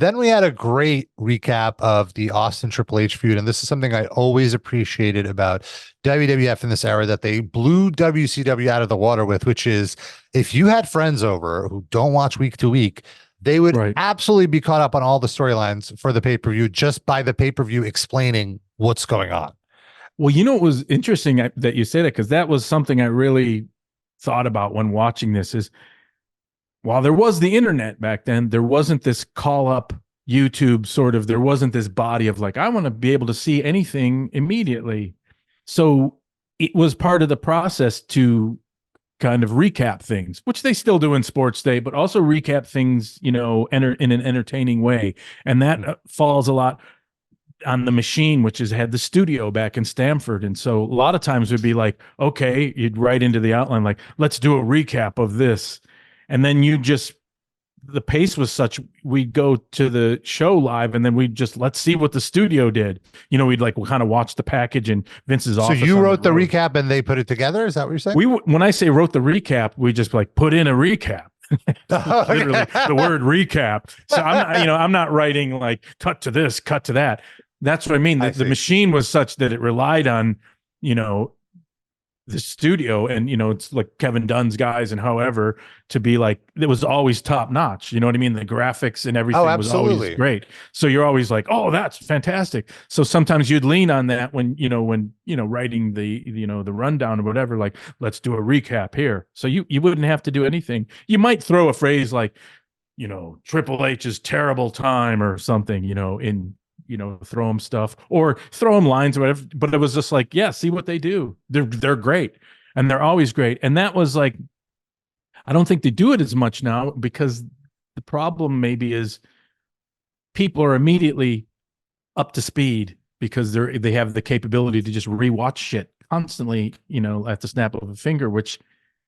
Then we had a great recap of the Austin Triple H feud. And this is something I always appreciated about WWF in this era that they blew WCW out of the water with, which is if you had friends over who don't watch week to week, they would absolutely be caught up on all the storylines for the pay-per-view just by the pay-per-view explaining what's going on. Well, you know, it was interesting that you say that, because that was something I really thought about when watching this is, while there was the internet back then, there wasn't this call up YouTube sort of, there wasn't this body of like, I want to be able to see anything immediately. So it was part of the process to kind of recap things, which they still do in Sports Day, but also recap things, you know, in an entertaining way. And that falls a lot on the machine, which has had the studio back in Stamford. And so a lot of times it'd be like, okay, you'd write into the outline, like, let's do a recap of this. And then the pace was such, we'd go to the show live and then we'd just, let's see what the studio did. You know, we'd like kind of watch the package in Vince's office. So you wrote the recap and they put it together? Is that what you're saying? When I say wrote the recap, we just like put in a recap. Literally the word recap. So I'm not writing like cut to this, cut to that. That's what I mean. The machine was such that it relied on, you know, the studio and, you know, it's like Kevin Dunn's guys and however to be like, it was always top notch. You know what I mean? The graphics and everything was always great. So you're always like, oh, that's fantastic. So sometimes you'd lean on that when writing the rundown or whatever, like, let's do a recap here. So you wouldn't have to do anything. You might throw a phrase like, you know, Triple H's terrible time or something, you know, throw them stuff or throw them lines or whatever. But it was just like, yeah, see what they do. They're great. And they're always great. And that was like, I don't think they do it as much now because the problem maybe is people are immediately up to speed because they have the capability to just rewatch shit constantly, you know, at the snap of a finger, which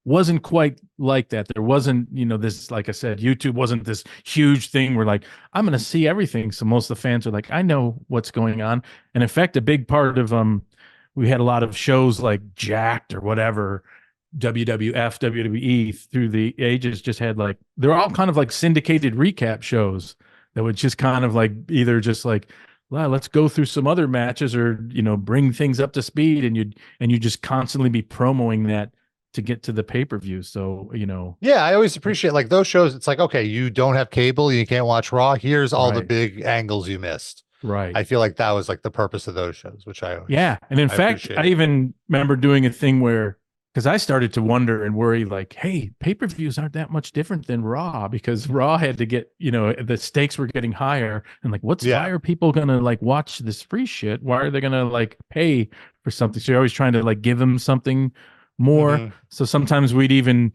wasn't quite like that. There wasn't, you know, this, like I said, YouTube wasn't this huge thing where like, I'm going to see everything. So most of the fans are like, I know what's going on. And in fact, a big part of, we had a lot of shows like Jacked or whatever, WWF, WWE through the ages just had like, they're all kind of like syndicated recap shows that would just kind of like, either just like, well, let's go through some other matches or, you know, bring things up to speed. And you just constantly be promoting that to get to the pay-per-view. So, you know. Yeah, I always appreciate like those shows. It's like, okay, you don't have cable, you can't watch Raw. Here's all the big angles you missed. Right. I feel like that was like the purpose of those shows, which I always, yeah. And in fact, I even remember doing a thing where, because I started to wonder and worry like, hey, pay-per-views aren't that much different than Raw, because Raw had to get, you know, the stakes were getting higher. And like, why are people going to like watch this free shit? Why are they going to like pay for something? So you're always trying to like give them something more. Mm-hmm. So sometimes we'd even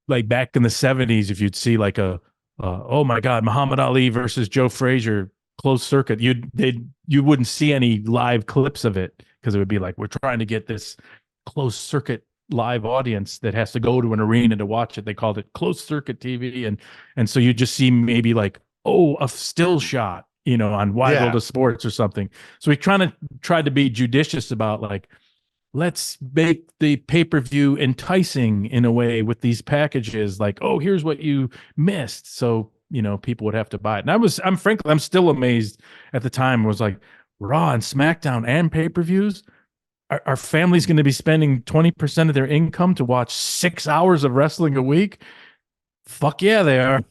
like back in the 70s, if you'd see like oh my God, Muhammad Ali versus Joe Frazier closed circuit, you wouldn't see any live clips of it because it would be like, we're trying to get this closed circuit live audience that has to go to an arena to watch it. They called it closed circuit TV. And so you just see maybe like, a still shot, you know, on Wide World of Sports or something. So we tried to be judicious about like, let's make the pay-per-view enticing in a way with these packages. Like, oh, here's what you missed. So, you know, people would have to buy it. And I'm still amazed at the time. It was like Raw and SmackDown and pay-per-views. Our family's going to be spending 20% of their income to watch 6 hours of wrestling a week. Fuck yeah, they are.